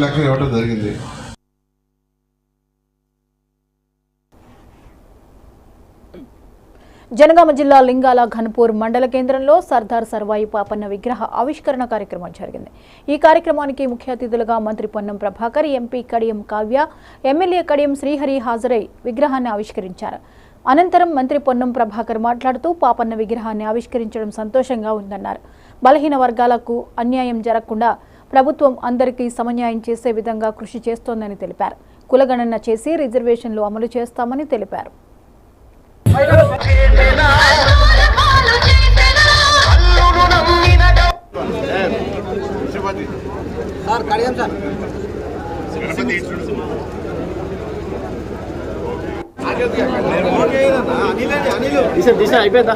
లక్షలు ఇవ్వడం జరిగింది. జనగామ జిల్లా లింగాల ఘన్పూర్ మండల కేంద్రంలో సర్దార్ సర్వాయి పాపన్న విగ్రహ ఆవిష్కరణ కార్యక్రమం జరిగింది. ఈ కార్యక్రమానికి ముఖ్య అతిథులుగా మంత్రి పొన్నం ప్రభాకర్, ఎంపీ కడియం కావ్య, ఎమ్మెల్యే కడియం శ్రీహరి హాజరై విగ్రహాన్ని ఆవిష్కరించారు. అనంతరం మంత్రి పొన్నం ప్రభాకర్ మాట్లాడుతూ పాపన్న విగ్రహాన్ని ఆవిష్కరించడం సంతోషంగా ఉందన్నారు. బలహీన వర్గాలకు అన్యాయం జరగకుండా ప్రభుత్వం అందరికీ సమన్యాయం చేసే విధంగా కృషి చేస్తోందని తెలిపారు. కులగణన చేసి రిజర్వేషన్లు అమలు చేస్తామని తెలిపారు. అయిపోయిందా?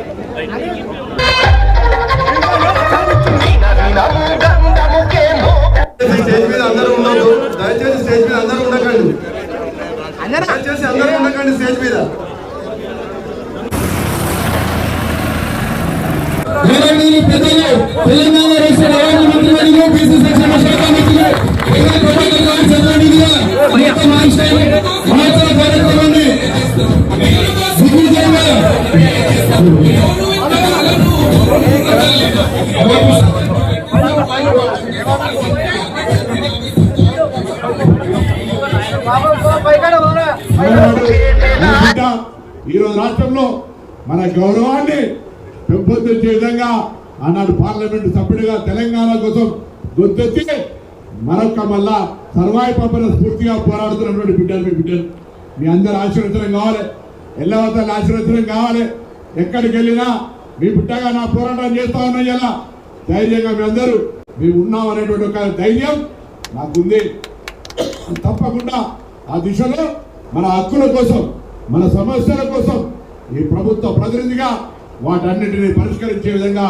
స్టేజ్ మీద అందరూ ఉండదు, దయచేసి స్టేజ్ మీద అందరూ ఉండకండి, దయచేసి అందరూ ఉండకండి స్టేజ్ మీద. తెలంగాణ రాష్ట్ర రవాణా మంత్రి మరియు బీసీ సంక్షేమ శాఖ మంత్రులు కార్యక్రమాన్ని దిగ్విజయంగా ఈరోజు రాష్ట్రంలో మన గౌరవాన్ని పెంపొందించే విధంగా ఆనాడు పార్లమెంటు సభ్యుడిగా తెలంగాణ కోసం గొంతెత్తి మరొక మళ్ళా సర్వాయి పాపన స్ఫూర్తిగా పోరాడుతున్నటువంటి బిడ్డలు మీ అందరు ఆశీర్వచనం కావాలి, ఎల్లవతల ఆశీర్వచనం కావాలి. ఎక్కడికి వెళ్ళినా మీ బిడ్డగా నా పోరాటం చేస్తా ఉన్నా ఇలా ధైర్యంగా మీ అందరూ మేము ఉన్నాం అనేటువంటి ఒక ధైర్యం నాకుంది. తప్పకుండా ఆ దిశలో మన హక్కుల కోసం, మన సమస్యల కోసం ఈ ప్రభుత్వ ప్రతినిధిగా వాటన్నిటిని పరిష్కరించే విధంగా